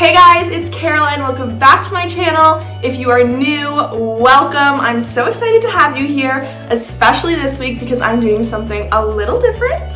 Hey guys, it's Caroline. Welcome back to my channel. If you are new, welcome. I'm so excited to have you here, especially this week because I'm doing something a little different.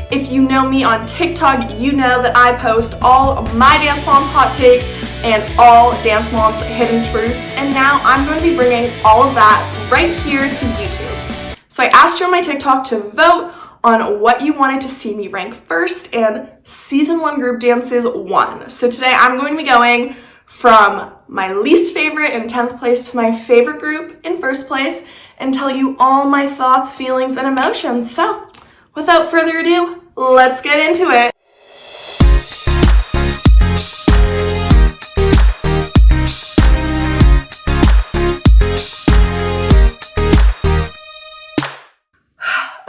If you know me on TikTok, you know that I post all of my Dance Moms hot takes and all Dance Moms hidden truths, and now I'm going to be bringing all of that right here to YouTube. So I asked you on my TikTok to vote on what you wanted to see me rank first, and season 1 group dances won. So today I'm going to be going from my least favorite in 10th place to my favorite group in first place and tell you all my thoughts, feelings, and emotions. So without further ado, let's get into it.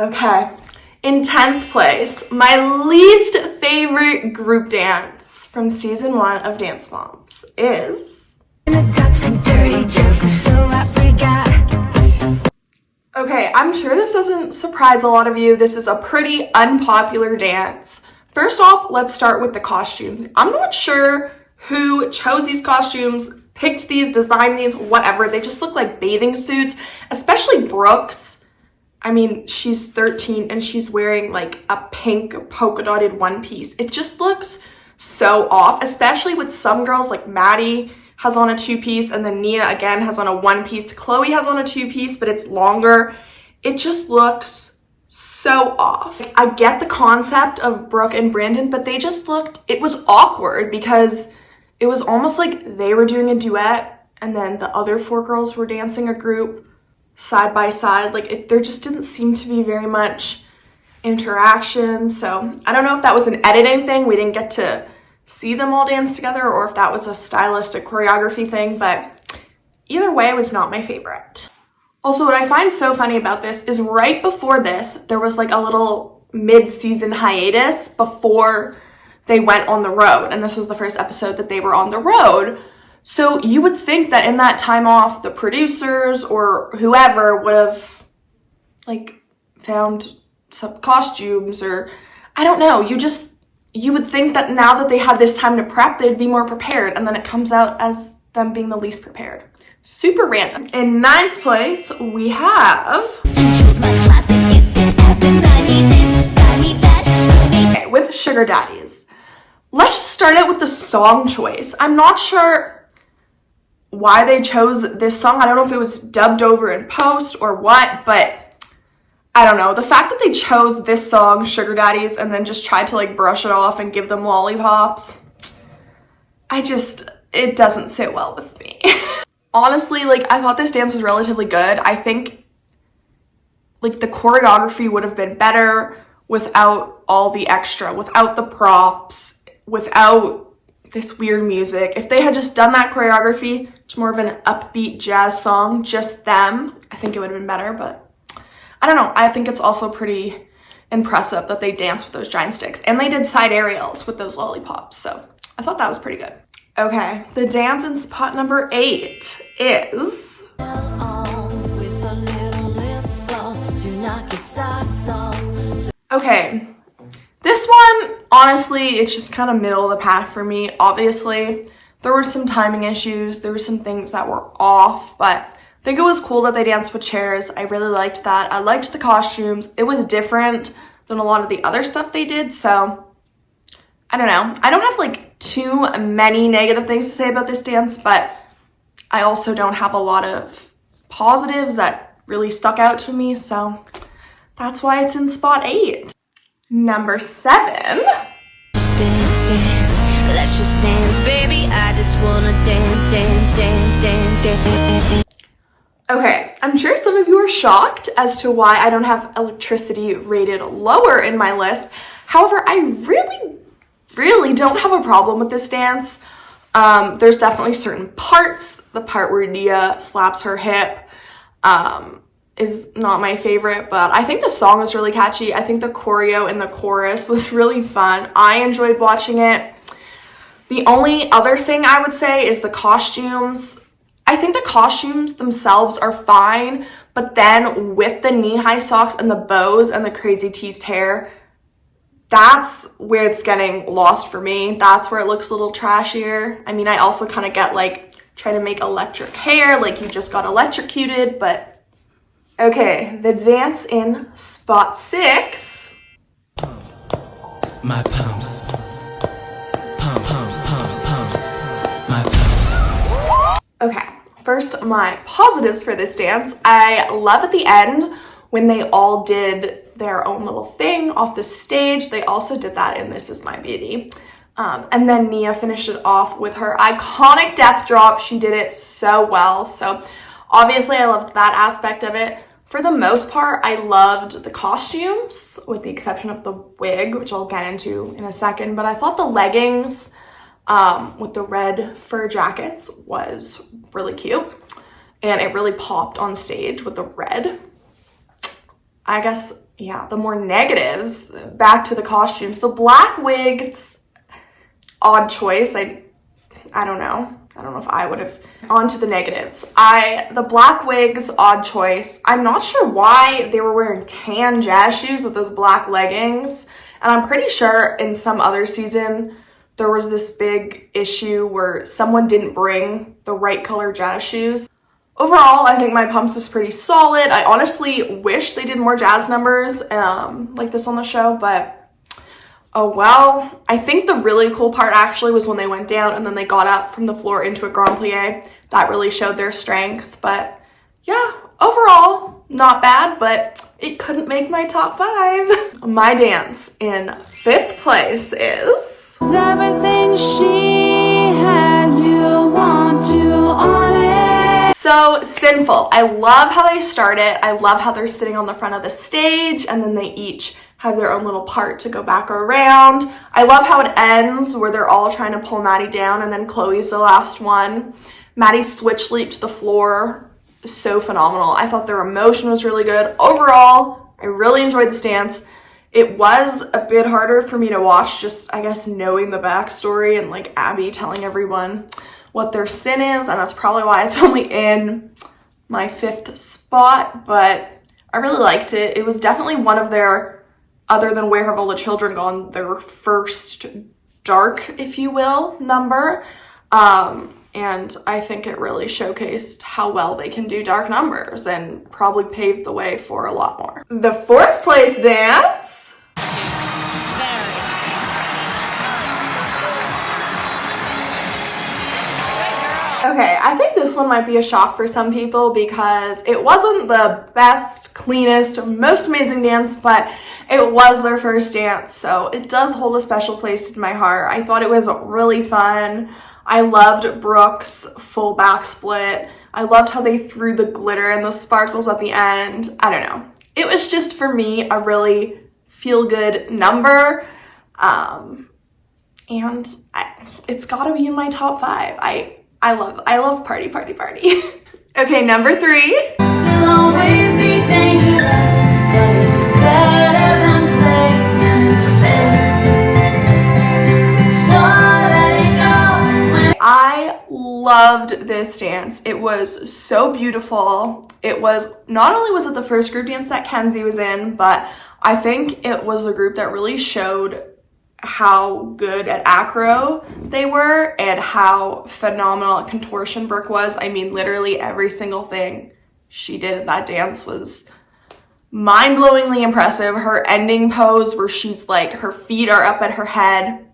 Okay. In 10th place, my least favorite group dance from season 1 of Dance Moms is... Okay, I'm sure this doesn't surprise a lot of you. This is a pretty unpopular dance. First off, let's start with the costumes. I'm not sure who chose these costumes, picked these, designed these, whatever. They just look like bathing suits, especially Brooke's. I mean, she's 13 and she's wearing like a pink polka dotted one piece. It just looks so off, especially with some girls like Maddie has on a 2-piece and then Nia again has on a 1-piece. Chloe has on a 2-piece, but it's longer. It just looks so off. I get the concept of Brooke and Brandon, but they just looked, it was awkward because it was almost like they were doing a duet and then the other 4 girls were dancing a group side by side. Like there just didn't seem to be very much interaction. So I don't know if that was an editing thing. We didn't get to see them all dance together or if that was a stylistic choreography thing, but either way, it was not my favorite. Also, what I find so funny about this is right before this, there was like a little mid-season hiatus before they went on the road. And this was the first episode that they were on the road. So you would think that in that time off, the producers or whoever would have like found some costumes or I don't know. You would think that now that they had this time to prep, they'd be more prepared. And then it comes out as them being the least prepared. Super random. In 9th place, we have... Okay, with Sugar Daddies. Let's just start out with the song choice. I'm not sure why they chose this song. I don't know if it was dubbed over in post or what, but I don't know. The fact that they chose this song, Sugar Daddies, and then just tried to like brush it off and give them lollipops, it doesn't sit well with me. Honestly, like I thought this dance was relatively good. I think like the choreography would have been better without all the extra, without the props, without this weird music. If they had just done that choreography, it's more of an upbeat jazz song, just them, I think it would have been better, but I don't know. I think it's also pretty impressive that they danced with those giant sticks and they did side aerials with those lollipops. So I thought that was pretty good. Okay, the dance in spot number 8 is... Okay, this one, honestly, it's just kind of middle of the pack for me. Obviously, there were some timing issues. There were some things that were off, but I think it was cool that they danced with chairs. I really liked that. I liked the costumes. It was different than a lot of the other stuff they did, so I don't know. I don't have like too many negative things to say about this dance, but I also don't have a lot of positives that really stuck out to me, so that's why it's in spot 8. Number 7. Just dance, dance. Let's just dance, baby. I just wanna dance, dance, dance, dance, dance. Okay, I'm sure some of you are shocked as to why I don't have Electricity rated lower in my list. However, I really don't have a problem with this dance. There's definitely certain parts. The part where Nia slaps her hip is not my favorite, but I think the song was really catchy. I think the choreo in the chorus was really fun. I enjoyed watching it. The only other thing I would say is the costumes. I think the costumes themselves are fine, but then with the knee-high socks and the bows and the crazy teased hair, that's where it's getting lost for me. That's where it looks a little trashier. I mean, I also kind of get like trying to make electric hair, like you just got electrocuted, but okay, the dance in spot 6. My pumps. Pumps, my pumps. Okay, first, my positives for this dance. I love at the end when they all did their own little thing off the stage. They also did that in This Is My Beauty. And then Nia finished it off with her iconic death drop. She did it so well. So obviously I loved that aspect of it. For the most part, I loved the costumes, with the exception of the wig, which I'll get into in a second. But I thought the leggings with the red fur jackets was really cute. And it really popped on stage with the red. I guess, yeah, the more negatives, back to the costumes. The black wigs, odd choice. I don't know. I don't know if I would have. On to the negatives. The black wigs, odd choice. I'm not sure why they were wearing tan jazz shoes with those black leggings. And I'm pretty sure in some other season, there was this big issue where someone didn't bring the right color jazz shoes. Overall, I think my pumps was pretty solid. I honestly wish they did more jazz numbers like this on the show, but oh well. I think the really cool part actually was when they went down and then they got up from the floor into a grand plie. That really showed their strength. But yeah, overall, not bad, but it couldn't make my top 5. My dance in 5th place is Everything she has, you want to own it. So Sinful. I love how they start it. I love how they're sitting on the front of the stage and then they each have their own little part to go back around. I love how it ends where they're all trying to pull Maddie down and then Chloe's the last one. Maddie's switch leap to the floor, so phenomenal. I thought their emotion was really good. Overall, I really enjoyed this dance. It was a bit harder for me to watch, just I guess knowing the backstory and like Abby telling everyone what their sin is, and that's probably why it's only in my 5th spot, but I really liked it. It was definitely one of their, other than Where Have All the Children Gone, their first dark, if you will, number. And I think it really showcased how well they can do dark numbers and probably paved the way for a lot more. The 4th place dance. Okay, I think this one might be a shock for some people because it wasn't the best, cleanest, most amazing dance, but it was their first dance, so it does hold a special place in my heart. I thought it was really fun. I loved Brooke's full back split. I loved how they threw the glitter and the sparkles at the end. I don't know. It was just, for me, a really feel-good number. And it's gotta be in my top 5. I love party. Okay, number 3. Will always be dangerous, but it's better than playing and sin. So let it go. I loved this dance. It was so beautiful. It was, not only was it the first group dance that Kenzie was in, but I think it was a group that really showed how good at acro they were and how phenomenal at contortion Brooke was. I mean, literally every single thing she did in that dance was mind-blowingly impressive. Her ending pose where she's like, her feet are up at her head,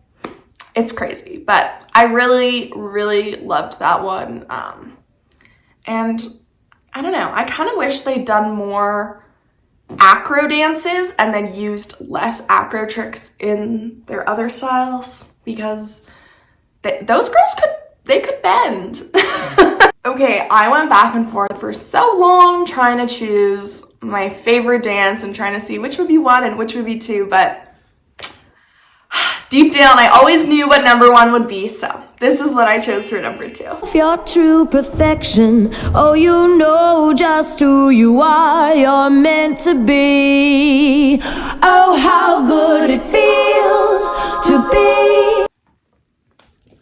it's crazy. But I really loved that one. And I don't know, I kind of wish they'd done more acro dances and then used less acro tricks in their other styles, because those girls could bend. Okay, I went back and forth for so long trying to choose my favorite dance and trying to see which would be 1 and which would be 2, but deep down I always knew what number 1 would be, so this is what I chose for number 2. Your true perfection, oh, you know just who you are, you're meant to be. Oh, how good it feels to be.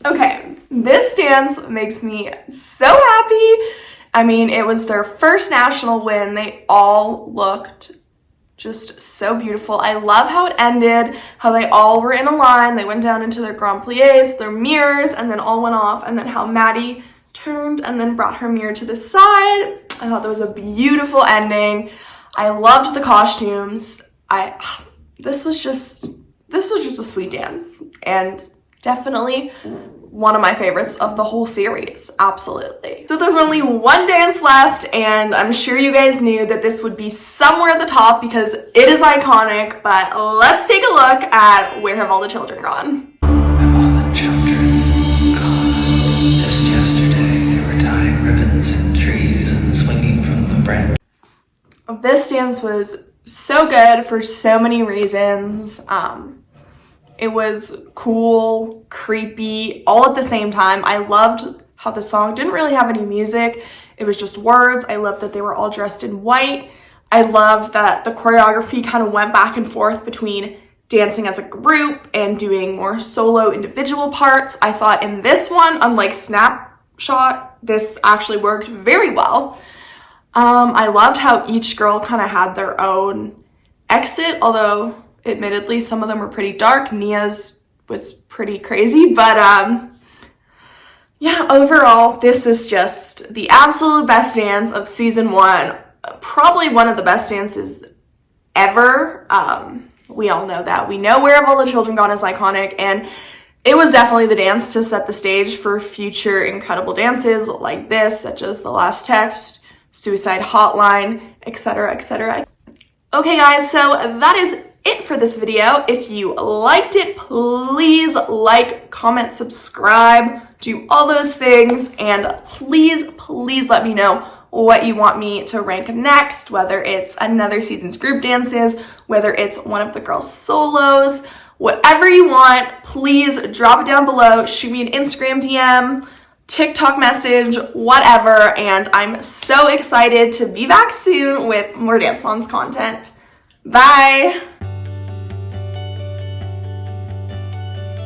Okay, this dance makes me so happy. I mean, it was their first national win. They all looked just so beautiful. I love how it ended, how they all were in a line. They went down into their grand plies, their mirrors, and then all went off. And then how Maddie turned and then brought her mirror to the side. I thought that was a beautiful ending. I loved the costumes. This was just a sweet dance, and definitely one of my favorites of the whole series. Absolutely. So there's only one dance left, and I'm sure you guys knew that this would be somewhere at the top because it is iconic, but let's take a look at Where Have All the Children Gone? Have all the children gone? Just yesterday they were tying ribbons in trees and swinging from the branch. This dance was so good for so many reasons. It was cool, creepy, all at the same time. I loved how the song didn't really have any music. It was just words. I loved that they were all dressed in white. I loved that the choreography kind of went back and forth between dancing as a group and doing more solo individual parts. I thought in this one, unlike Snapshot, this actually worked very well. I loved how each girl kind of had their own exit, although admittedly some of them were pretty dark. Nia's was pretty crazy, but yeah, overall this is just the absolute best dance of season 1. Probably one of the best dances ever. We all know that. We know Where Have All the Children Gone is iconic, and it was definitely the dance to set the stage for future incredible dances like this, such as The Last Text, Suicide Hotline, etc., etc. Okay guys, so that is it for this video. If you liked it, please like, comment, subscribe, do all those things, and please let me know what you want me to rank next, whether it's another season's group dances, whether it's one of the girls' solos, whatever you want. Please drop it down below, shoot me an Instagram DM, TikTok message, whatever, and I'm so excited to be back soon with more Dance Moms content. Bye!